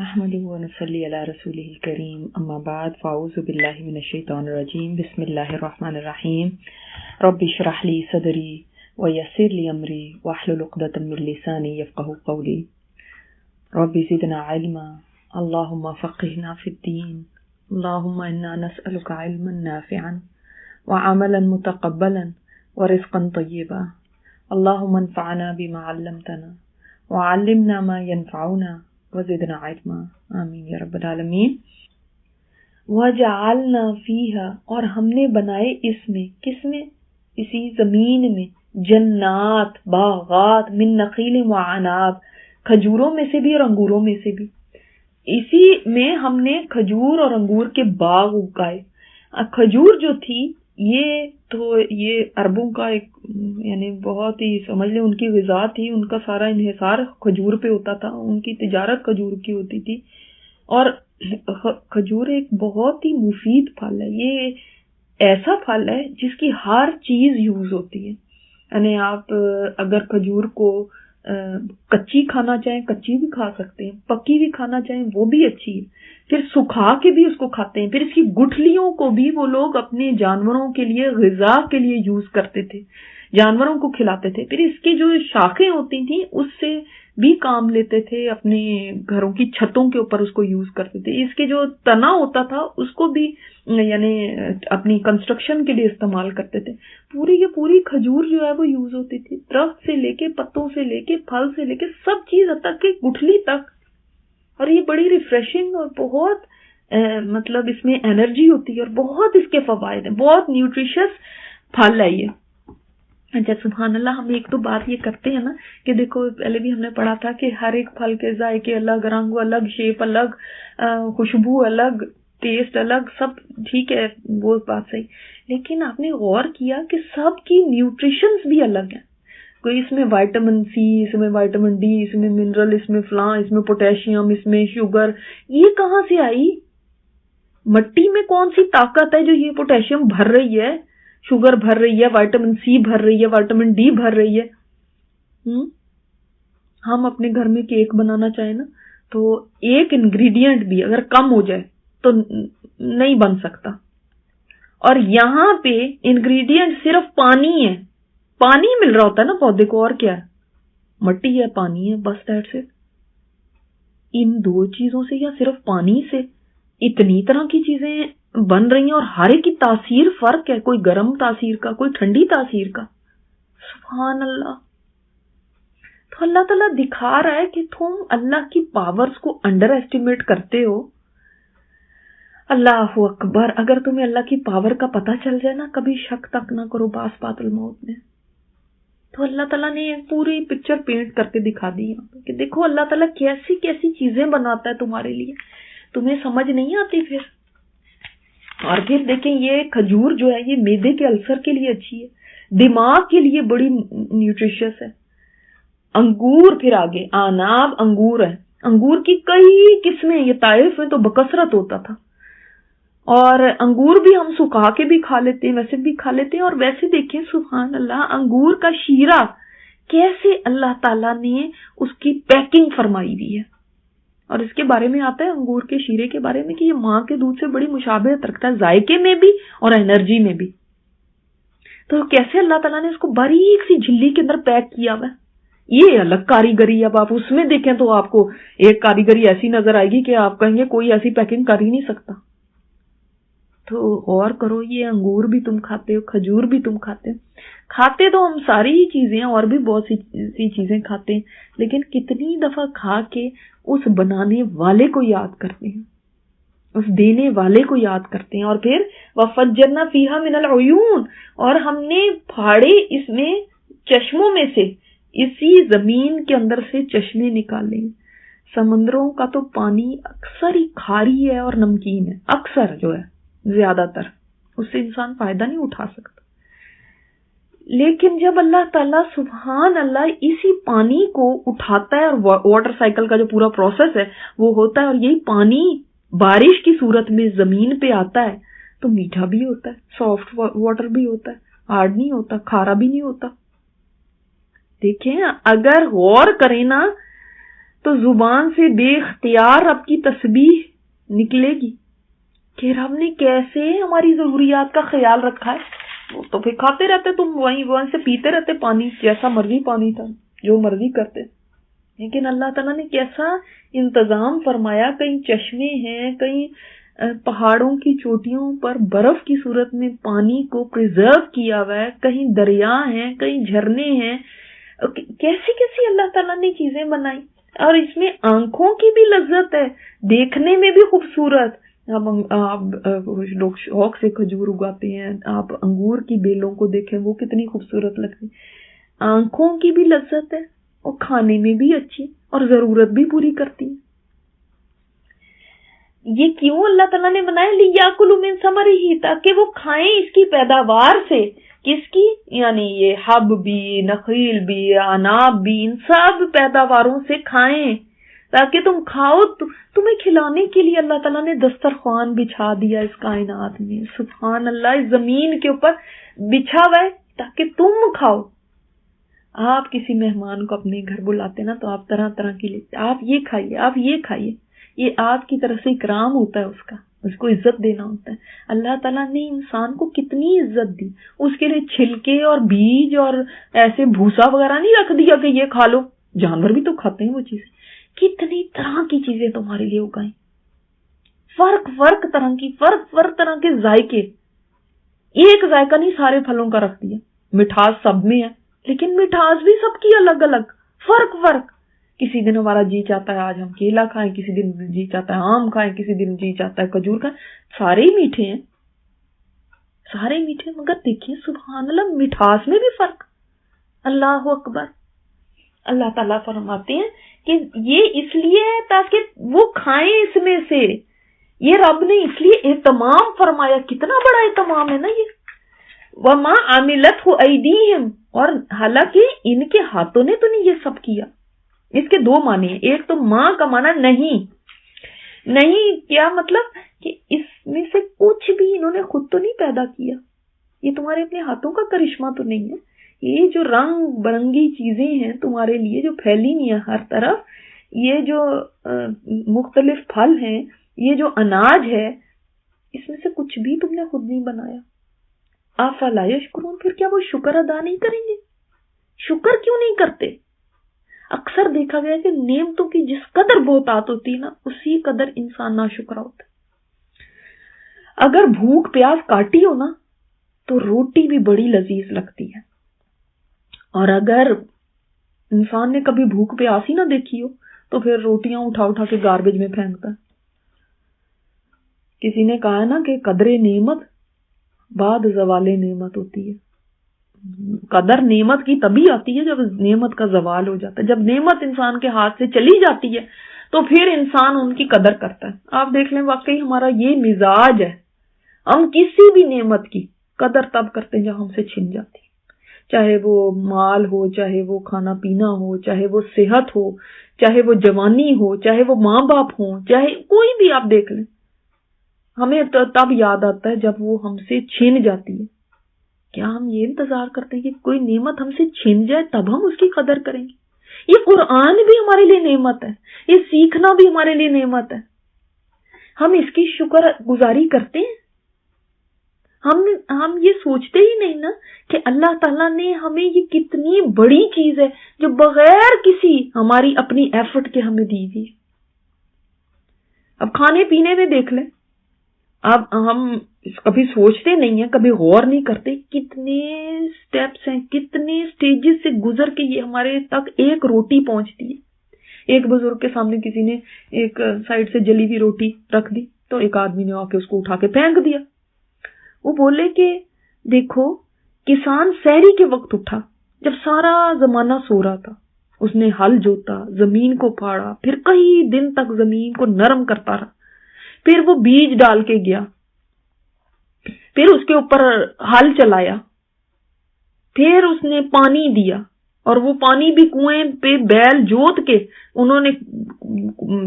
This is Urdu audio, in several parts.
نحمده ونصلي على رسوله الكريم اما بعد فاعوذ بالله من الشيطان الرجيم بسم الله الرحمن الرحيم رب اشرح لي صدري ويسر لي امري واحلل عقدة من لساني يفقهوا قولي رب زدنا علما اللهم فقهنا في الدين اللهم انا نسألك علما نافعا وعملا متقبلا ورزقا طيبا اللهم انفعنا بما علمتنا وعلمنا ما ينفعنا وزدنا علما آمین یا رب العالمین. وجعلنا فیہا اور ہم نے بنائے اس میں، کس میں؟ اسی زمین میں، جنات باغات من نخیل و عناب، کھجوروں میں سے بھی اور انگوروں میں سے بھی. اسی میں ہم نے کھجور اور انگور کے باغ اگائے. کھجور جو تھی یہ عربوں کا ایک یعنی بہت ہی سمجھ لیں ان کی غذا تھی، ان کا سارا انحصار کھجور پہ ہوتا تھا، ان کی تجارت کھجور کی ہوتی تھی. اور کھجور ایک بہت ہی مفید پھل ہے، یہ ایسا پھل ہے جس کی ہر چیز یوز ہوتی ہے. یعنی آپ اگر کھجور کو کچی کھانا چاہیں کچی بھی کھا سکتے ہیں، پکی بھی کھانا چاہیں وہ بھی اچھی ہے، پھر سکھا کے بھی اس کو کھاتے ہیں، پھر اس کی گٹھلیوں کو بھی وہ لوگ اپنے جانوروں کے لیے غذا کے لیے یوز کرتے تھے، جانوروں کو کھلاتے تھے. پھر اس کی جو شاخیں ہوتی تھیں اس سے بھی کام لیتے تھے، اپنے گھروں کی چھتوں کے اوپر اس کو یوز کرتے تھے. اس کے جو تنا ہوتا تھا اس کو بھی یعنی اپنی کنسٹرکشن کے لیے استعمال کرتے تھے. پوری کی پوری کھجور جو ہے وہ یوز ہوتی تھی، درخت سے لے کے پتوں سے لے کے پھل سے لے کے سب چیز تک کہ گٹھلی تک. اور یہ بڑی ریفریشنگ اور بہت مطلب اس میں انرجی ہوتی ہے اور بہت اس کے فوائد ہیں، بہت نیوٹریشس پھل ہے یہ. اچھا سبحان اللہ، ہم ایک تو بات یہ کرتے ہیں نا کہ دیکھو پہلے بھی ہم نے پڑھا تھا کہ ہر ایک پھل کے ذائقے الگ، رنگ الگ، شیپ الگ، خوشبو الگ، ٹیسٹ الگ، سب ٹھیک ہے وہ بات صحیح. لیکن آپ نے غور کیا کہ سب کی نیوٹریشنز بھی الگ ہیں. کوئی اس میں وائٹامن سی، اس میں وائٹامن ڈی، اس میں منرل، اس میں فلاں، اس میں پوٹیشیم، اس میں شوگر. یہ کہاں سے آئی؟ مٹی میں کون سی طاقت ہے جو یہ پوٹیشیم بھر رہی ہے، شوگر بھر رہی ہے، وائٹامن سی بھر رہی ہے، وائٹامن ڈی بھر رہی ہے؟ ہم اپنے گھر میں کیک بنانا چاہیں نا تو ایک انگریڈینٹ بھی اگر کم ہو جائے تو نہیں بن سکتا. اور یہاں پہ انگریڈینٹ صرف پانی ہے، پانی مل رہا ہوتا ہے نا پودے کو، اور کیا ہے؟ مٹی ہے، پانی ہے، بس دیٹس اٹ. ان دو چیزوں سے یا صرف پانی سے اتنی طرح کی چیزیں بن رہی ہیں اور ہر ایک کی تاثیر فرق ہے، کوئی گرم تاثیر کا، کوئی ٹھنڈی تاثیر کا. سبحان اللہ. تو اللہ تعالیٰ دکھا رہا ہے کہ تم اللہ کی پاورز کو انڈر ایسٹیمیٹ کرتے ہو. اللہ اکبر. اگر تمہیں اللہ کی پاور کا پتہ چل جائے نا، کبھی شک تک نہ کرو باس بات الموت میں. تو اللہ تعالیٰ نے پوری پکچر پینٹ کر کے دکھا دی یہاں پہ کہ دیکھو اللہ تعالیٰ کیسی کیسی چیزیں بناتا ہے تمہارے لیے، تمہیں سمجھ نہیں آتی پھر. اور پھر دیکھیں یہ کھجور جو ہے یہ معدے کے السر کے لیے اچھی ہے، دماغ کے لیے بڑی نیوٹریشس ہے. انگور پھر آگے آناب انگور ہے، انگور کی کئی قسمیں، یہ طائف میں تو بکثرت ہوتا تھا. اور انگور بھی ہم سکھا کے بھی کھا لیتے ہیں، ویسے بھی کھا لیتے ہیں. اور ویسے دیکھیں سبحان اللہ، انگور کا شیرہ کیسے اللہ تعالیٰ نے اس کی پیکنگ فرمائی ہوئی ہے. اور اس کے بارے میں آتا ہے انگور کے شیرے کے بارے میں کہ یہ ماں کے دودھ سے بڑی مشابہت رکھتا ہے ذائقے میں بھی اور انرجی میں بھی. تو کیسے اللہ تعالیٰ نے اس کو باریک سی جھلی کے اندر پیک کیا ہوا ہے، یہ الگ کاریگری. اب آپ اس میں دیکھیں تو آپ کو ایک کاریگری ایسی نظر آئے گی کہ آپ کہیں گے کوئی ایسی پیکنگ کر ہی نہیں سکتا. تو غور کرو، یہ انگور بھی تم کھاتے ہو، کھجور بھی تم کھاتے ہو. کھاتے تو ہم ساری ہی چیزیں اور بھی بہت سی چیزیں کھاتے ہیں، لیکن کتنی دفعہ کھا کے اس بنانے والے کو یاد کرتے ہیں، اس دینے والے کو یاد کرتے ہیں. اور پھر وَفَجَّرْنَا فِيهَا مِنَ الْعُيُونِ، اور ہم نے پھاڑے اس میں چشموں میں سے، اسی زمین کے اندر سے چشمے نکالے. سمندروں کا تو پانی اکثر ہی کھاری ہے اور نمکین ہے، اکثر جو ہے زیادہ تر اس سے انسان فائدہ نہیں اٹھا سکتا. لیکن جب اللہ تعالیٰ سبحان اللہ اسی پانی کو اٹھاتا ہے، اور واٹر سائیکل کا جو پورا پروسیس ہے وہ ہوتا ہے، اور یہی پانی بارش کی صورت میں زمین پہ آتا ہے تو میٹھا بھی ہوتا ہے، سافٹ واٹر بھی ہوتا ہے، ہارڈ نہیں ہوتا، کھارا بھی نہیں ہوتا. دیکھیں اگر غور کریں نا تو زبان سے بے اختیار رب کی تسبیح نکلے گی کہ رب نے کیسے ہماری ضروریات کا خیال رکھا ہے. وہ تو پھر کھاتے رہتے تم وہیں سے پیتے رہتے پانی، جیسا مرضی پانی تھا، جو مرضی کرتے. لیکن اللہ تعالیٰ نے کیسا انتظام فرمایا، کہیں چشمے ہیں، کہیں پہاڑوں کی چوٹیوں پر برف کی صورت میں پانی کو پریزرو کیا ہوا ہے، کہیں دریا ہیں، کہیں جھرنے ہیں. کیسی کیسی اللہ تعالیٰ نے چیزیں بنائی. اور اس میں آنکھوں کی بھی لذت ہے، دیکھنے میں بھی خوبصورت. لوگ شوق سے کھجور اگاتے ہیں، آپ انگور کی بیلوں کو دیکھیں وہ کتنی خوبصورت لگتی. آنکھوں کی بھی لذت ہے اور کھانے میں بھی اچھی اور ضرورت بھی پوری کرتی ہے. یہ کیوں اللہ تعالیٰ نے بنایا؟ لِيَأْكُلُوا مِن ثَمَرِهِ، تاکہ وہ کھائیں اس کی پیداوار سے. کس کی؟ یعنی یہ حب بھی، نخیل بھی، عناب بھی، ان سب پیداواروں سے کھائیں تاکہ تم کھاؤ. تمہیں کھلانے کے لیے اللہ تعالیٰ نے دسترخوان بچھا دیا اس کائنات میں. سبحان اللہ، اس زمین کے اوپر بچھا ہوا ہے تاکہ تم کھاؤ. آپ کسی مہمان کو اپنے گھر بلاتے نا تو آپ طرح طرح کی لیتے، آپ یہ کھائیے، آپ یہ کھائیے. یہ آپ کی طرف سے اکرام ہوتا ہے، اس کو عزت دینا ہوتا ہے. اللہ تعالیٰ نے انسان کو کتنی عزت دی، اس کے لیے چھلکے اور بیج اور ایسے بھوسا وغیرہ نہیں رکھ دیا کہ یہ کھا لو. جانور بھی تو کھاتے ہیں وہ چیزیں. کتنی طرح کی چیزیں تمہارے لیے اگائیں، فرق طرح کے ذائقے. ایک ذائقہ نہیں سارے پھلوں کا رکھ دیا. مٹھاس سب میں ہے لیکن مٹھاس بھی سب کی الگ الگ، فرق. کسی دن ہمارا جی چاہتا ہے آج ہم کیلا کھائیں، کسی دن جی چاہتا ہے آم کھائیں، کسی دن جی چاہتا ہے کھجور کھائیں. سارے ہی میٹھے ہیں، مگر دیکھیں سبحان اللہ مٹھاس میں بھی فرق. اللہ اکبر. اللہ تعالیٰ فرماتے ہیں کہ یہ اس لیے ہے تاکہ وہ کھائیں اس میں سے. یہ رب نے اس لیے اہتمام فرمایا. کتنا بڑا اہتمام ہے نا یہ. وَمَا عَمِلَتْهُ أَيْدِيهِمْ، اور حالانکہ ان کے ہاتھوں نے تو نہیں یہ سب کیا. اس کے دو معنی ہیں. ایک تو ماں کا معنی نہیں، کیا مطلب کہ اس میں سے کچھ بھی انہوں نے خود تو نہیں پیدا کیا. یہ تمہارے اپنے ہاتھوں کا کرشمہ تو نہیں ہے. یہ جو رنگ برنگی چیزیں ہیں تمہارے لیے جو پھیلی نہیں ہے ہر طرف، یہ جو مختلف پھل ہیں، یہ جو اناج ہے، اس میں سے کچھ بھی تم نے خود نہیں بنایا. افلا یشکرون، پھر کیا وہ شکر ادا نہیں کریں گے؟ شکر کیوں نہیں کرتے؟ اکثر دیکھا گیا کہ نعمتوں کی جس قدر بہتات ہوتی ہے نا، اسی قدر انسان ناشکرا ہوتا ہے. اگر بھوک پیاس کاٹی ہو نا تو روٹی بھی بڑی لذیذ لگتی ہے، اور اگر انسان نے کبھی بھوک پیاس ہی نہ دیکھی ہو تو پھر روٹیاں اٹھا کے گاربیج میں پھینکتا ہے. کسی نے کہا نا کہ قدر نعمت بعد زوال نعمت ہوتی ہے. قدر نعمت کی تبھی آتی ہے جب نعمت کا زوال ہو جاتا ہے. جب نعمت انسان کے ہاتھ سے چلی جاتی ہے تو پھر انسان ان کی قدر کرتا ہے. آپ دیکھ لیں واقعی ہمارا یہ مزاج ہے، ہم کسی بھی نعمت کی قدر تب کرتے ہیں جب ہم سے چھن جاتی ہے. چاہے وہ مال ہو، چاہے وہ کھانا پینا ہو، چاہے وہ صحت ہو، چاہے وہ جوانی ہو، چاہے وہ ماں باپ ہو، چاہے کوئی بھی آپ دیکھ لیں. ہمیں تب یاد آتا ہے جب وہ ہم سے چھن جاتی ہے. کیا ہم یہ انتظار کرتے ہیں کہ کوئی نعمت ہم سے چھن جائے تب ہم اس کی قدر کریں گے؟ یہ قرآن بھی ہمارے لیے نعمت ہے، یہ سیکھنا بھی ہمارے لیے نعمت ہے. ہم اس کی شکر گزاری کرتے ہیں؟ ہم یہ سوچتے ہی نہیں نا کہ اللہ تعالیٰ نے ہمیں یہ کتنی بڑی چیز ہے جو بغیر کسی ہماری اپنی ایفرٹ کے ہمیں دی ہوئی. اب کھانے پینے میں دیکھ لیں، اب ہم کبھی سوچتے نہیں ہیں، کبھی غور نہیں کرتے کتنے سٹیپس ہیں، کتنے سٹیجز سے گزر کے یہ ہمارے تک ایک روٹی پہنچتی ہے. ایک بزرگ کے سامنے کسی نے ایک سائڈ سے جلی ہوئی روٹی رکھ دی تو ایک آدمی نے آ کے اس کو اٹھا کے پھینک دیا. وہ بولے کہ دیکھو کسان سحری کے وقت اٹھا جب سارا زمانہ سو رہا تھا، اس نے ہل جوتا، زمین کو پھاڑا، پھر کئی دن تک زمین کو نرم کرتا رہا، پھر وہ بیج ڈال کے گیا، پھر اس کے اوپر ہل چلایا، پھر اس نے پانی دیا، اور وہ پانی بھی کنویں پہ بیل جوت کے، انہوں نے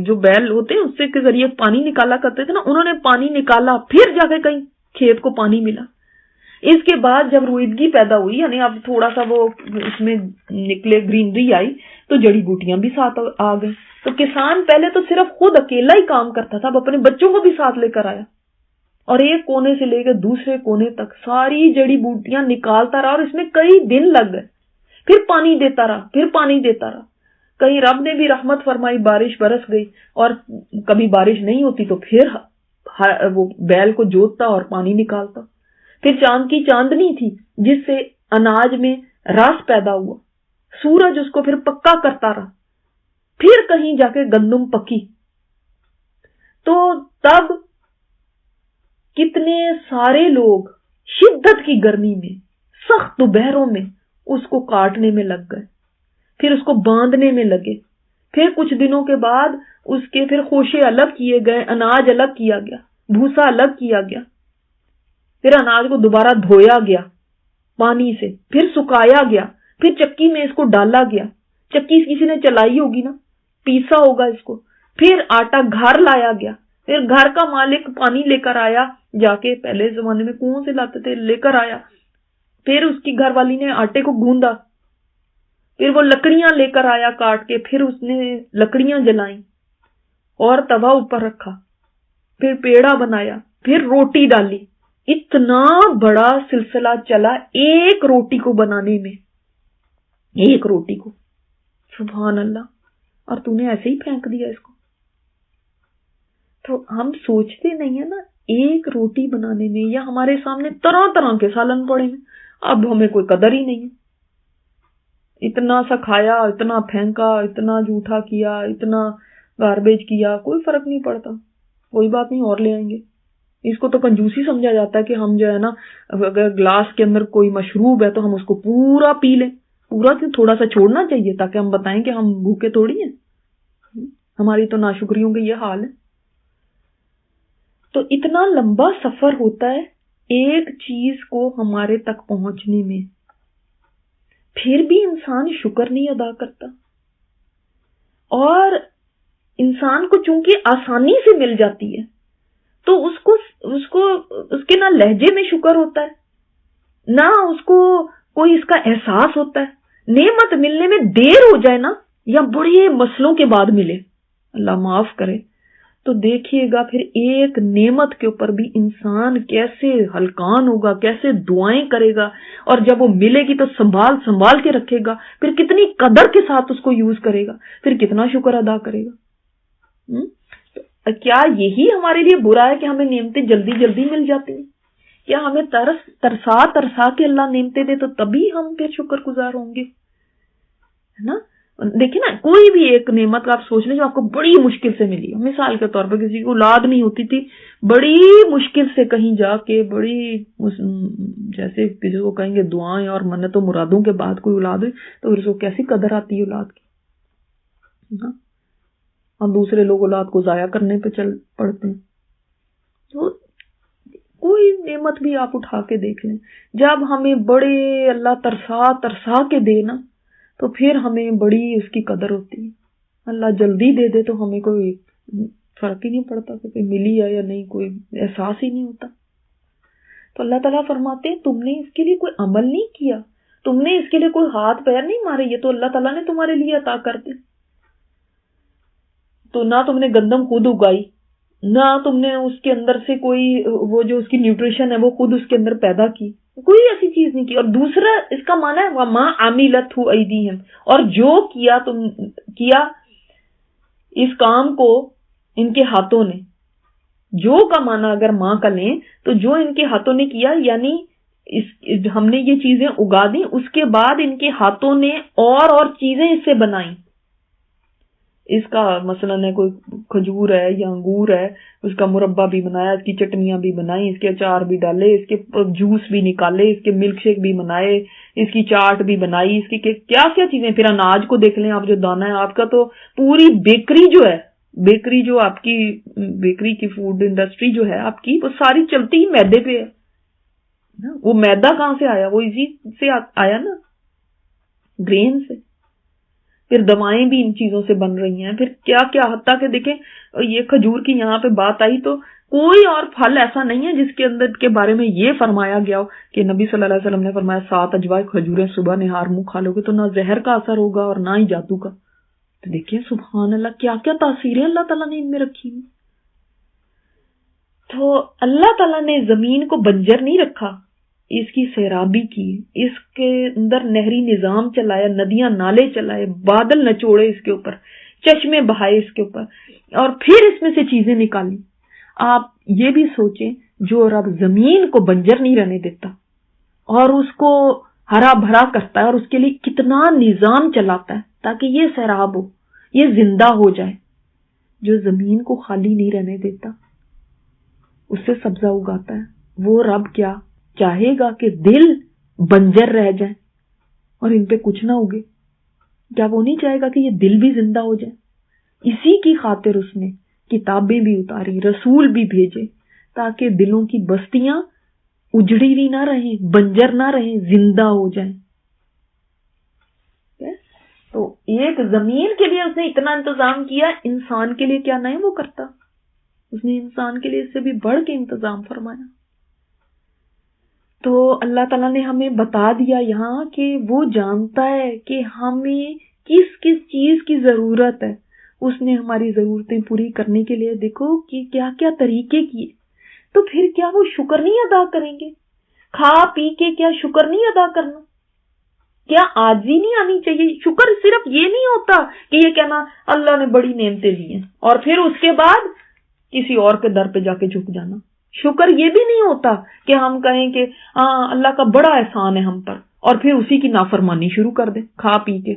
جو بیل ہوتے ہیں اس سے کے ذریعے پانی نکالا کرتے تھے نا، انہوں نے پانی نکالا، پھر جا کے کہیں کھیت کو پانی ملا. اس کے بعد جب روئیدگی پیدا ہوئی، یعنی اب تھوڑا سا وہ اس میں نکلے، گرینری آئی، تو جڑی بوٹیاں بھی ساتھ آ گئی. تو کسان پہلے تو صرف خود اکیلا ہی کام کرتا تھا، اب اپنے بچوں کو بھی ساتھ لے کر آیا اور ایک کونے سے لے کے دوسرے کونے تک ساری جڑی بوٹیاں نکالتا رہا، اور اس میں کئی دن لگ گئے. پھر پانی دیتا رہا، پھر پانی دیتا رہا. کہیں رب نے بھی رحمت فرمائی، بارش برس گئی، اور کبھی بارش نہیں ہوتی تو پھر وہ بیل کو جوتتا اور پانی نکالتا. پھر چاند کی چاندنی تھی جس سے اناج میں رس پیدا ہوا، سورج اس کو پھر پکا کرتا رہا. پھر کہیں جا کے گندم پکی، تو تب کتنے سارے لوگ شدت کی گرمی میں، سخت دوپہروں میں اس کو کاٹنے میں لگ گئے، پھر اس کو باندھنے میں لگے. پھر کچھ دنوں کے بعد اس کے پھر خوشے الگ کیے گئے، اناج الگ کیا گیا، بھوسا الگ کیا گیا. پھر اناج کو دوبارہ دھویا گیا پانی سے، پھر سکایا گیا، پھر چکی میں اس کو ڈالا گیا. چکی کسی نے چلائی ہوگی نا، پیسا ہوگا اس کو. پھر آٹا گھر لایا گیا، پھر گھر کا مالک پانی لے کر آیا جا کے، پہلے زمانے میں کنویں سے لاتے تھے، لے کر آیا. پھر اس کی گھر والی نے آٹے کو گوندا، پھر وہ لکڑیاں لے کر آیا کاٹ کے، پھر اس نے لکڑیاں جلائیں اور توا اوپر رکھا، پھر پیڑا بنایا، پھر روٹی ڈالی. اتنا بڑا سلسلہ چلا ایک روٹی کو بنانے میں، ایک روٹی کو. سبحان اللہ. اور تو نے ایسے ہی پھینک دیا اس کو. تو ہم سوچتے نہیں ہیں نا، ایک روٹی بنانے میں، یا ہمارے سامنے طرح طرح کے سالن پڑے ہیں، اب ہمیں کوئی قدر ہی نہیں ہے. اتنا سا کھایا، اتنا پھینکا، اتنا جھوٹا کیا، اتنا گاربیج کیا، کوئی فرق نہیں پڑتا. کوئی بات نہیں، اور لے آئیں گے. اس کو تو کنجوسی سمجھا جاتا ہے کہ ہم جو ہے نا، اگر گلاس کے اندر کوئی مشروب ہے تو ہم اس کو پورا پی لیں. پورا کیوں، تھوڑا سا چھوڑنا چاہیے تاکہ ہم بتائیں کہ ہم بھوکے تھوڑی ہیں. ہماری تو ناشکریوں کے یہ حال ہے. تو اتنا لمبا سفر ہوتا ہے ایک چیز کو ہمارے تک پہنچنے میں، پھر بھی انسان شکر نہیں ادا کرتا. اور انسان کو چونکہ آسانی سے مل جاتی ہے تو اس کے نہ لہجے میں شکر ہوتا ہے، نہ اس کو کوئی اس کا احساس ہوتا ہے. نعمت ملنے میں دیر ہو جائے نا، یا بڑے مسئلوں کے بعد ملے، اللہ معاف کرے، تو دیکھیے گا پھر ایک نعمت کے اوپر بھی انسان کیسے ہلکان ہوگا، کیسے دعائیں کرے گا، اور جب وہ ملے گی تو سنبھال سنبھال کے رکھے گا، پھر کتنی قدر کے ساتھ اس کو یوز کرے گا، پھر کتنا شکر ادا کرے گا. کیا یہی ہمارے لیے برا ہے کہ ہمیں نعمتیں جلدی جلدی مل جاتی ہیں؟ کیا ہمیں ترسا کے اللہ نعمتیں دے تو تبھی ہم پھر شکر گزار ہوں گے، ہے نا؟ دیکھیں نا، کوئی بھی ایک نعمت آپ سوچ لیں جو آپ کو بڑی مشکل سے ملی ہے. مثال کے طور پر کسی کو اولاد نہیں ہوتی تھی، بڑی مشکل سے کہیں جا کے، بڑی جیسے کسی کو کہیں گے دعائیں اور منتوں مرادوں کے بعد کوئی اولاد ہوئی تو پھر اس کو کیسی قدر آتی ہے اولاد کی. اور دوسرے لوگ اولاد کو ضائع کرنے پہ چل پڑتے ہیں. تو کوئی نعمت بھی آپ اٹھا کے دیکھ لیں، جب ہمیں بڑے اللہ ترسا کے دے نا، تو پھر ہمیں بڑی اس کی قدر ہوتی ہے. اللہ جلدی دے دے تو ہمیں کوئی فرق ہی نہیں پڑتا کہ کوئی ملی ہے یا نہیں، کوئی احساس ہی نہیں ہوتا. تو اللہ تعالیٰ فرماتے ہیں تم نے اس کے لیے کوئی عمل نہیں کیا، تم نے اس کے لیے کوئی ہاتھ پیر نہیں مارے، یہ تو اللہ تعالیٰ نے تمہارے لیے عطا کر دے. تو نہ تم نے گندم خود اگائی، نہ تم نے اس کے اندر سے کوئی وہ جو اس کی نیوٹریشن ہے وہ خود اس کے اندر پیدا کی، کوئی ایسی چیز نہیں کی. اور دوسرا اس کا معنی ہے وَمَا عَمِلَتْهُ أَيْدِيهِمْ، اور جو کیا اس کام کو ان کے ہاتھوں نے. جو کا معنی اگر ماں کا لیں تو جو ان کے ہاتھوں نے کیا، یعنی ہم نے یہ چیزیں اگا دی، اس کے بعد ان کے ہاتھوں نے اور چیزیں اس سے بنائیں. اس کا مثلاً ہے کوئی کھجور ہے یا انگور ہے، اس کا مربع بھی بنایا، اس کی چٹنیاں بھی بنائی، اس کے اچار بھی ڈالے، اس کے جوس بھی نکالے، اس کے ملک شیک بھی بنائے، اس کی چاٹ بھی بنائی، اس کی کیا کیا چیزیں. پھر اناج کو دیکھ لیں آپ، جو دانہ ہے آپ کا، تو پوری بیکری جو ہے، بیکری جو آپ کی بیکری کی فوڈ انڈسٹری جو ہے آپ کی، وہ ساری چلتی ہی میدے پہ ہے. وہ میدا کہاں سے آیا؟ وہ اسی سے آیا نا، گرین سے. پھر دوائیں بھی ان چیزوں سے بن رہی ہیں، پھر کیا کیا، حتیٰ کہ دیکھیں یہ کھجور کی یہاں پہ بات آئی تو کوئی اور پھل ایسا نہیں ہے جس کے اندر کے بارے میں یہ فرمایا گیا ہو کہ نبی صلی اللہ علیہ وسلم نے فرمایا 7 اجواء کھجوریں صبح نہار منہ کھا لو گے تو نہ زہر کا اثر ہوگا اور نہ ہی جادو کا۔ تو دیکھیں سبحان اللہ، کیا کیا تاثیریں اللہ تعالیٰ نے ان میں رکھی ہیں۔ تو اللہ تعالیٰ نے زمین کو بنجر نہیں رکھا، اس کی سیرابی کی، اس کے اندر نہری نظام چلایا، ندیاں نالے چلائے، بادل نچوڑے اس کے اوپر، چشمے بہائے اس کے اوپر، اور پھر اس میں سے چیزیں نکالی۔ آپ یہ بھی سوچیں، جو رب زمین کو بنجر نہیں رہنے دیتا اور اس کو ہرا بھرا کرتا ہے اور اس کے لیے کتنا نظام چلاتا ہے تاکہ یہ سیراب ہو، یہ زندہ ہو جائے، جو زمین کو خالی نہیں رہنے دیتا، اس سے سبزہ اگاتا ہے، وہ رب کیا چاہے گا کہ دل بنجر رہ جائیں اور ان پہ کچھ نہ اگے؟ کیا وہ نہیں چاہے گا کہ یہ دل بھی زندہ ہو جائے؟ اسی کی خاطر اس نے کتابیں بھی اتاری، رسول بھی بھیجے، تاکہ دلوں کی بستیاں اجڑی بھی نہ رہیں، بنجر نہ رہیں، زندہ ہو جائیں۔ تو ایک زمین کے لیے اس نے اتنا انتظام کیا، انسان کے لیے کیا نہیں وہ کرتا؟ اس نے انسان کے لیے اس سے بھی بڑھ کے انتظام فرمایا۔ تو اللہ تعالیٰ نے ہمیں بتا دیا یہاں کہ وہ جانتا ہے کہ ہمیں کس کس چیز کی ضرورت ہے، اس نے ہماری ضرورتیں پوری کرنے کے لیے دیکھو کہ کیا کیا طریقے کیے، تو پھر کیا وہ شکر نہیں ادا کریں گے؟ کھا پی کے کیا شکر نہیں ادا کرنا؟ کیا عاجزی نہیں آنی چاہیے؟ شکر صرف یہ نہیں ہوتا کہ یہ کہنا اللہ نے بڑی نعمتیں دی ہیں اور پھر اس کے بعد کسی اور کے در پہ جا کے جھک جانا۔ شکر یہ بھی نہیں ہوتا کہ ہم کہیں کہ ہاں اللہ کا بڑا احسان ہے ہم پر اور پھر اسی کی نافرمانی شروع کر دیں کھا پی کے۔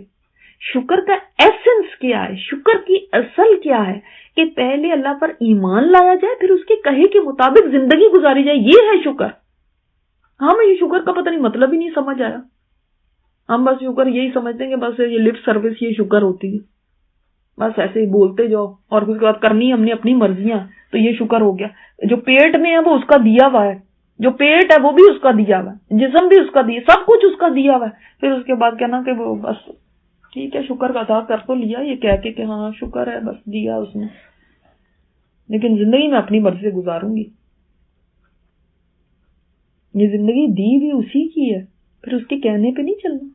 شکر کا ایسنس کیا ہے، شکر کی اصل کیا ہے کہ پہلے اللہ پر ایمان لایا جائے، پھر اس کے کہے کے مطابق زندگی گزاری جائے، یہ ہے شکر۔ ہمیں یہ شکر کا پتہ نہیں مطلب ہی نہیں سمجھ آیا، ہم بس شکر یہی سمجھتے ہیں کہ بس یہ لپ سروس یہ شکر ہوتی ہے، بس ایسے ہی بولتے جاؤ اور اس کے بعد کرنی ہم نے اپنی مرضیاں، تو یہ شکر ہو گیا۔ جو پیٹ میں ہے وہ اس کا دیا ہوا ہے، جو پیٹ ہے وہ بھی اس کا دیا ہوا ہے، جسم بھی اس کا دیا، سب کچھ اس کا دیا ہوا ہے، پھر اس کے بعد کہنا کہ وہ بس ٹھیک ہے شکر کا ادا کر تو لیا، یہ کہہ کے کہ ہاں شکر ہے بس دیا اس نے، لیکن زندگی میں اپنی مرضی سے گزاروں گی۔ یہ زندگی دی بھی اسی کی ہے، پھر اس کے کہنے پہ نہیں چلنا۔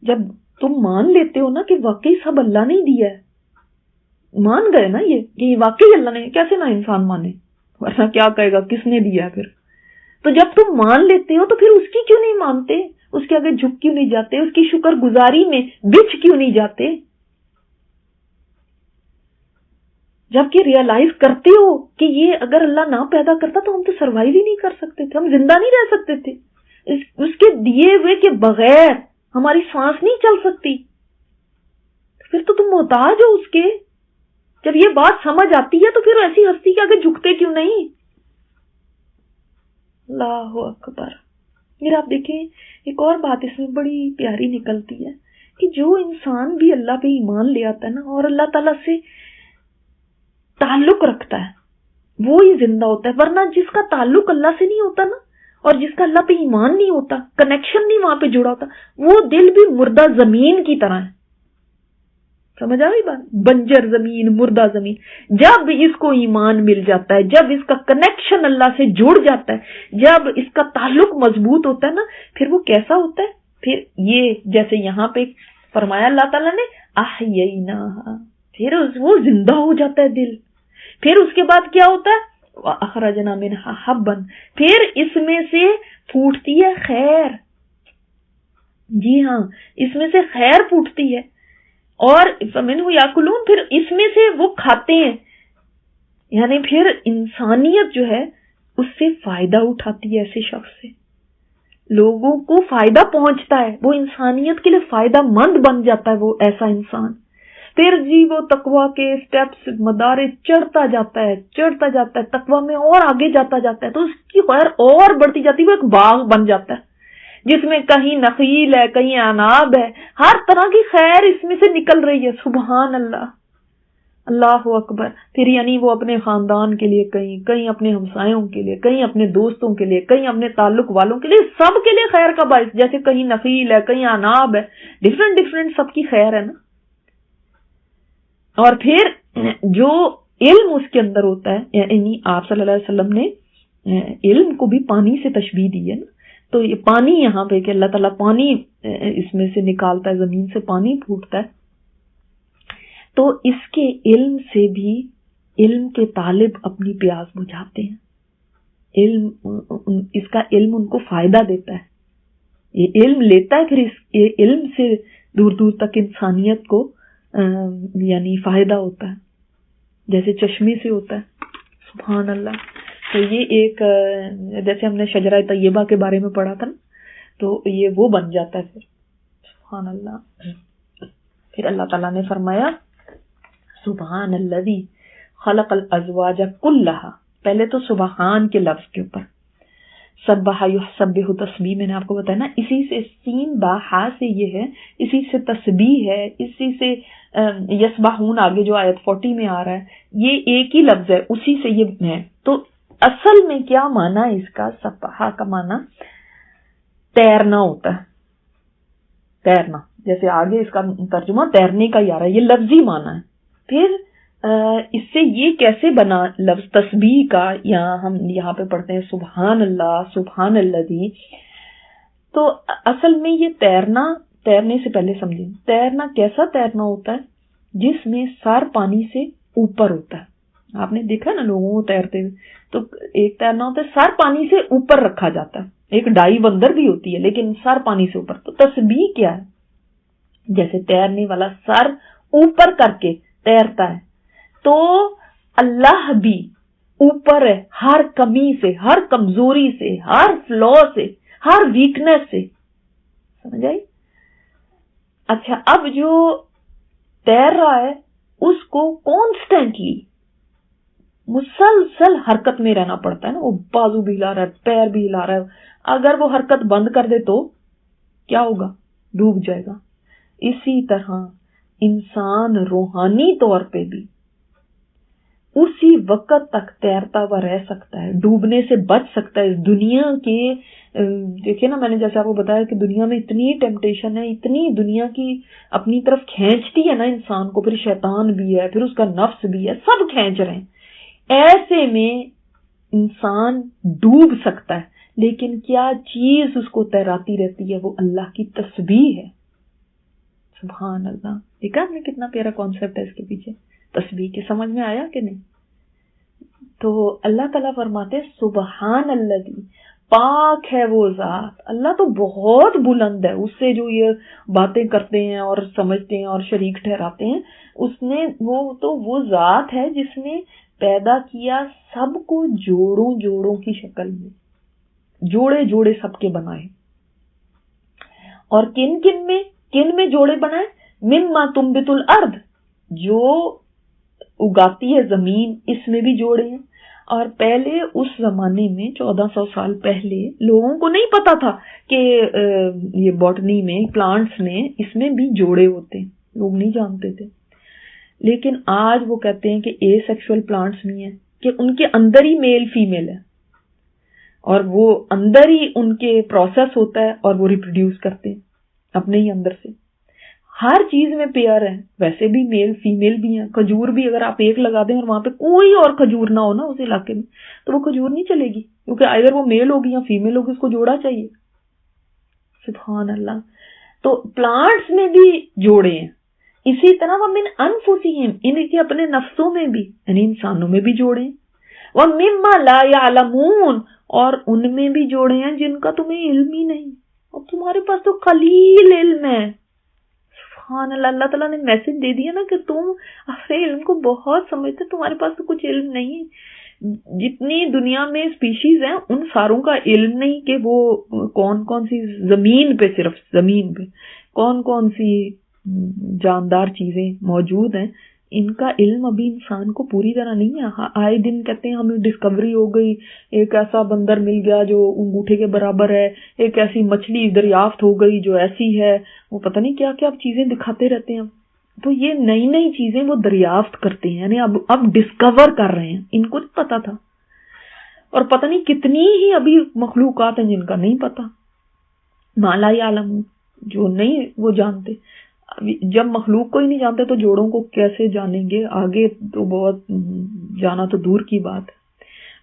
جب تم مان لیتے ہو نا کہ واقعی سب اللہ نے دیا ہے، مان گئے نا یہ کہ واقعی اللہ نے، کیسے نہ انسان مانے، ورنہ کیا کہے گا کس نے دیا ہے پھر؟ تو جب تم مان لیتے ہو تو پھر اس کی کیوں نہیں مانتے؟ اس کے آگے جھک کیوں نہیں جاتے؟ اس کی شکر گزاری میں بچھ کیوں نہیں جاتے؟ جبکہ ریئلائز کرتے ہو کہ یہ اگر اللہ نہ پیدا کرتا تو ہم تو سروائیو ہی نہیں کر سکتے تھے، ہم زندہ نہیں رہ سکتے تھے، اس کے دیے ہوئے کے بغیر ہماری سانس نہیں چل سکتی، پھر تو تم محتاج ہو اس کے۔ جب یہ بات سمجھ آتی ہے تو پھر ایسی ہستی کے آگے جھکتے کیوں نہیں؟ اللہ اکبر۔ پھر آپ دیکھیں ایک اور بات اس میں بڑی پیاری نکلتی ہے کہ جو انسان بھی اللہ پہ ایمان لے آتا ہے نا اور اللہ تعالیٰ سے تعلق رکھتا ہے وہ ہی زندہ ہوتا ہے، ورنہ جس کا تعلق اللہ سے نہیں ہوتا نا اور جس کا اللہ پہ ایمان نہیں ہوتا، کنیکشن نہیں وہاں پہ جڑا ہوتا، وہ دل بھی مردہ زمین کی طرح ہے۔ سمجھ آئی بات؟ بنجر زمین، مردہ زمین۔ جب اس کو ایمان مل جاتا ہے، جب اس کا کنیکشن اللہ سے جڑ جاتا ہے، جب اس کا تعلق مضبوط ہوتا ہے نا، پھر وہ کیسا ہوتا ہے؟ پھر یہ جیسے یہاں پہ فرمایا اللہ تعالیٰ نے احییناہا، پھر وہ زندہ ہو جاتا ہے دل۔ پھر اس کے بعد کیا ہوتا ہے؟ وَأَخْرَجْنَا مِنْهَا حَبًّا، پھر اس میں سے پھوٹتی ہے خیر۔ جی ہاں، اس میں سے خیر پھوٹتی ہے، اور فَمِنْهُ يَأْكُلُونَ، پھر اس میں سے وہ کھاتے ہیں، یعنی پھر انسانیت جو ہے اس سے فائدہ اٹھاتی ہے، ایسے شخص سے لوگوں کو فائدہ پہنچتا ہے، وہ انسانیت کے لیے فائدہ مند بن جاتا ہے وہ ایسا انسان۔ پھر جی وہ تقویٰ کے سٹیپس مدارے چڑھتا جاتا ہے، تقویٰ میں اور آگے جاتا ہے، تو اس کی خیر اور بڑھتی جاتی ہے، وہ ایک باغ بن جاتا ہے جس میں کہیں نخیل ہے، کہیں اناب ہے، ہر طرح کی خیر اس میں سے نکل رہی ہے۔ سبحان اللہ، اللہ اکبر. پھر یعنی وہ اپنے خاندان کے لیے کہیں اپنے ہمسایوں کے لیے، کہیں اپنے دوستوں کے لیے، کہیں اپنے تعلق والوں کے لیے، سب کے لیے خیر کا باعث. جیسے کہیں نخیل ہے، کہیں اناب ہے، ڈفرینٹ سب کی خیر ہے نا. اور پھر جو علم اس کے اندر ہوتا ہے، یعنی آپ صلی اللہ علیہ وسلم نے علم کو بھی پانی سے تشبیہ دی ہے نا. تو یہ پانی یہاں پہ کہ اللہ تعالیٰ پانی اس میں سے نکالتا ہے، زمین سے پانی پھوٹتا ہے. تو اس کے علم سے بھی علم کے طالب اپنی پیاس بجھاتے ہیں. اس کا علم ان کو فائدہ دیتا ہے. یہ علم لیتا ہے، پھر اس علم سے دور دور تک انسانیت کو یعنی فائدہ ہوتا ہے، جیسے چشمے سے ہوتا ہے. سبحان اللہ. تو یہ ایک جیسے ہم نے شجرہ طیبہ کے بارے میں پڑھا تھا نا، تو یہ وہ بن جاتا ہے پھر. سبحان اللہ. پھر اللہ تعالیٰ نے فرمایا سبحان الذی خلق الازواج کلھا. پہلے تو سبحان کے لفظ کے اوپر سبح یسبح تسبیح میں نے آپ کو بتایا نا، اسی سے سین با ہا سے یہ ہے، اسی سے تسبیح ہے، اسی سے یسبحون آگے جو آیت 40 میں آ رہا ہے یہ ایک ہی لفظ ہے، اسی سے یہ ہے. تو اصل میں کیا معنی ہے اس کا؟ سبحہ کا معنی تیرنا ہوتا ہے. تیرنا، جیسے آگے اس کا ترجمہ تیرنے کا ہی آ رہا ہے، یہ لفظی معنی ہے. پھر اس سے یہ کیسے بنا لفظ تسبیح کا؟ ہم یہاں پہ پڑھتے ہیں سبحان اللہ، سبحان الذی. تو اصل میں یہ تیرنے سے پہلے سمجھیں، تیرنا کیسا تیرنا ہوتا ہے؟ جس میں سر پانی سے اوپر ہوتا ہے. آپ نے دیکھا نا لوگوں کو تیرتے ہوئے، تو ایک تیرنا ہوتا ہے سر پانی سے اوپر رکھا جاتا ہے، ایک ڈائیو اندر بھی ہوتی ہے لیکن سر پانی سے اوپر. تو تسبیح کیا ہے؟ جیسے تیرنے والا سر اوپر کر کے تیرتا ہے، تو اللہ بھی اوپر ہے ہر کمی سے، ہر کمزوری سے، ہر فلو سے، ہر ویکنس سے. سمجھ آئی؟ اچھا، اب جو تیر رہا ہے اس کو کانسٹینٹلی مسلسل حرکت میں رہنا پڑتا ہے نا. وہ بازو بھی ہلا رہا ہے، پیر بھی ہلا رہا ہے. اگر وہ حرکت بند کر دے تو کیا ہوگا؟ ڈوب جائے گا. اسی طرح انسان روحانی طور پہ بھی اسی وقت تک تیرتا ہوا رہ سکتا ہے، ڈوبنے سے بچ سکتا ہے. اس دنیا کے دیکھیں نا، میں نے جیسے آپ کو بتایا کہ دنیا میں اتنی ٹیمپٹیشن ہے، اتنی دنیا کی اپنی طرف کھینچتی ہے نا انسان کو. پھر شیطان بھی ہے، پھر اس کا نفس بھی ہے، سب کھینچ رہے ہیں. ایسے میں انسان ڈوب سکتا ہے، لیکن کیا چیز اس کو تیراتی رہتی ہے؟ وہ اللہ کی تسبیح ہے. سبحان اللہ. دیکھا ہم نے کتنا پیارا کانسیپٹ ہے اس کے پیچھے تسبیح کے. سمجھ میں آیا کہ نہیں؟ تو اللہ تعالیٰ فرماتے سبحان الذی، پاک ہے وہ ذات. اللہ تو بہت بلند ہے، اس سے جو یہ باتیں کرتے ہیں اور سمجھتے ہیں اور شریک ٹھہراتے ہیں، اس نے وہ ذات ہے جس نے پیدا کیا سب کو جوڑوں جوڑوں کی شکل میں، جوڑے جوڑے سب کے بنائے. اور کن میں جوڑے بنائے؟ مما تنبت الارض، جو اگاتی ہے زمین، اس میں بھی جوڑے ہیں. اور پہلے اس زمانے میں 1400 سال پہلے لوگوں کو نہیں پتا تھا کہ یہ باٹنی میں، پلانٹس میں، اس میں بھی جوڑے ہوتے ہیں، لوگ نہیں جانتے تھے. لیکن آج وہ کہتے ہیں کہ اے سیکشول پلانٹس نہیں ہیں، کہ ان کے اندر ہی میل فیمیل ہے اور وہ اندر ہی ان کے پروسیس ہوتا ہے اور وہ ریپروڈیوس کرتے ہیں اپنے ہی اندر سے. ہر چیز میں پیئر ہے، ویسے بھی میل فیمیل بھی ہیں. کھجور بھی اگر آپ ایک لگا دیں اور وہاں پہ کوئی اور کھجور نہ ہو نا اس علاقے میں، تو وہ کھجور نہیں چلے گی، کیونکہ اگر وہ میل ہوگی یا فیمیل ہوگی، اس کو جوڑا چاہیے. سبحان اللہ. تو پلانٹس میں بھی جوڑے ہیں. اسی طرح وَمِنْ أَنفُسِهِمْ، ان کے اپنے نفسوں میں بھی، یعنی انسانوں میں بھی جوڑے ہیں. وَمِمَّا لَا يَعْلَمُونَ، اور ان میں بھی جوڑے ہیں جن کا تمہیں علم ہی نہیں، اور تمہارے پاس تو قلیل علم ہے. سبحان اللہ. اللہ تعالیٰ نے میسج دے دیا نا کہ تم اپنے علم کو بہت سمجھتے، تمہارے پاس تو کچھ علم نہیں. جتنی دنیا میں اسپیشیز ہیں ان ساروں کا علم نہیں کہ وہ کون کون سی زمین پہ، صرف زمین پہ کون کون سی جاندار چیزیں موجود ہیں، ان کا علم ابھی انسان کو پوری طرح نہیں ہے. آئے دن کہتے ہیں ہمیں ڈسکوری ہو گئی، ایک ایسا بندر مل گیا جو انگوٹھے کے برابر ہے، ایک ایسی مچھلی دریافت ہو گئی جو ایسی ہے، وہ پتہ نہیں کیا کیا چیزیں دکھاتے رہتے ہیں. تو یہ نئی نئی چیزیں وہ دریافت کرتے ہیں، یعنی اب ڈسکور کر رہے ہیں، ان کو نہیں پتا تھا. اور پتہ نہیں کتنی ہی ابھی مخلوقات ہیں جن کا نہیں پتا، ما لا یعلمون، جو نہیں وہ جانتے. جب مخلوق کو ہی نہیں جانتے تو جوڑوں کو کیسے جانیں گے؟ آگے تو بہت جانا تو دور کی بات ہے.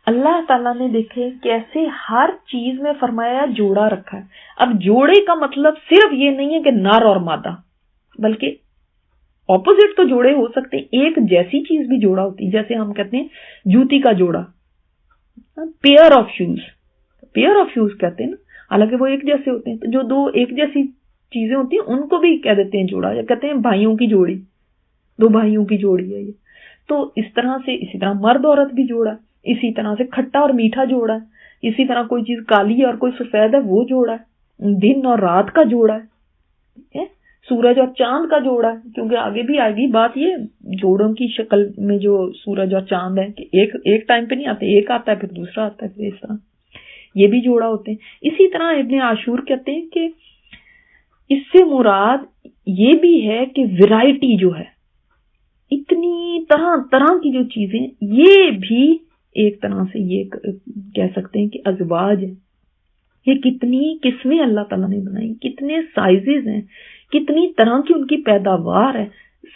اللہ تعالیٰ نے دیکھے کیسے ہر چیز میں فرمایا جوڑا رکھا ہے. اب جوڑے کا مطلب صرف یہ نہیں ہے کہ نر اور مادہ، بلکہ اپوزٹ تو جوڑے ہو سکتے ہیں. ایک جیسی چیز بھی جوڑا ہوتی ہے، جیسے ہم کہتے ہیں جوتی کا جوڑا، پیئر آف شوز کہتے ہیں نا، حالانکہ وہ ایک جیسے ہوتے ہیں. تو جو دو ایک جیسی چیزیں ہوتی ہیں ان کو بھی کہہ دیتے ہیں جوڑا، یا کہتے ہیں بھائیوں کی جوڑی، دو بھائیوں کی جوڑی ہے یہ. تو اسی طرح مرد عورت بھی جوڑا، اسی طرح سے کھٹا اور میٹھا جوڑا ہے، اسی طرح کوئی چیز کالی ہے اور کوئی سفید ہے وہ جوڑا ہے، دن اور رات کا جوڑا ہے، سورج اور چاند کا جوڑا ہے. کیونکہ آگے بھی آئے گی بات یہ جوڑوں کی شکل میں جو سورج اور چاند ہے کہ ایک ٹائم پہ نہیں آتے، ایک آتا ہے پھر دوسرا آتا ہے، پھر اس طرح یہ بھی جوڑا ہوتے ہیں. اسی طرح ابن عاشور کہتے ہیں کہ اس سے مراد یہ بھی ہے کہ ویرائٹی جو ہے، اتنی طرح طرح کی جو چیزیں، یہ بھی ایک طرح سے یہ کہہ سکتے ہیں کہ ازواج ہے. یہ کتنی قسمیں اللہ تعالیٰ نے بنائی، کتنے سائزز ہیں، کتنی طرح کی ان کی پیداوار ہے.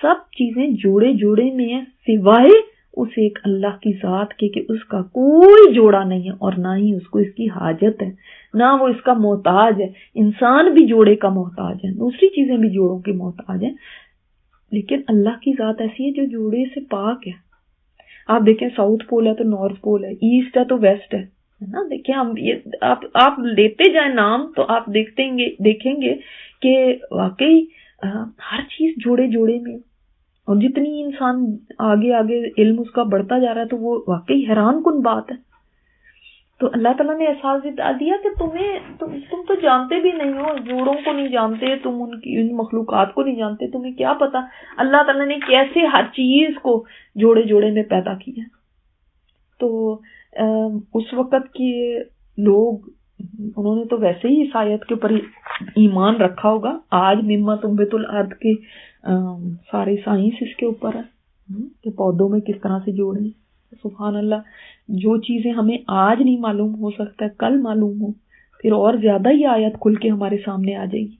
سب چیزیں جوڑے جوڑے میں ہیں، سوائے اس ایک اللہ کی ذات کے کہ اس کا کوئی جوڑا نہیں ہے اور نہ ہی اس کو اس کی حاجت ہے، نہ وہ اس کا محتاج ہے. انسان بھی جوڑے کا محتاج ہے، دوسری چیزیں بھی جوڑوں کی محتاج ہیں، لیکن اللہ کی ذات ایسی ہے جو جوڑے سے پاک ہے. آپ دیکھیں ساؤتھ پول ہے تو نارتھ پول ہے، ایسٹ ہے تو ویسٹ ہے نا. دیکھیں ہم یہ آپ لیتے جائیں نام تو آپ دیکھیں گے کہ واقعی ہر چیز جوڑے جوڑے میں، اور جتنی انسان آگے علم اس کا بڑھتا جا رہا ہے تو وہ واقعی حیران کن بات ہے. تو اللہ تعالیٰ نے احساس دیا کہ تم تو جانتے بھی نہیں ہو، جوڑوں کو نہیں جانتے، تم ان مخلوقات کو نہیں جانتے، تمہیں کیا پتا اللہ تعالیٰ نے کیسے ہر چیز کو جوڑے جوڑے میں پیدا کیا. تو اس وقت کے لوگ انہوں نے تو ویسے ہی اس آیت کے اوپر ایمان رکھا ہوگا. آج مما تنبت الارض کے سارے سائنس اس کے اوپر ہے کہ پودوں میں کس طرح سے جوڑیں. سبحان اللہ، جو چیزیں ہمیں آج نہیں معلوم ہو سکتا ہے کل معلوم ہو، پھر اور زیادہ ہی آیت کھل کے ہمارے سامنے آ جائے گی.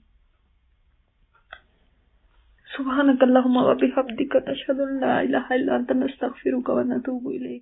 سبحانک اللہم و بحمدک، نشہد ان لا الہ الا انت، نستغفرک و نتوب الیک.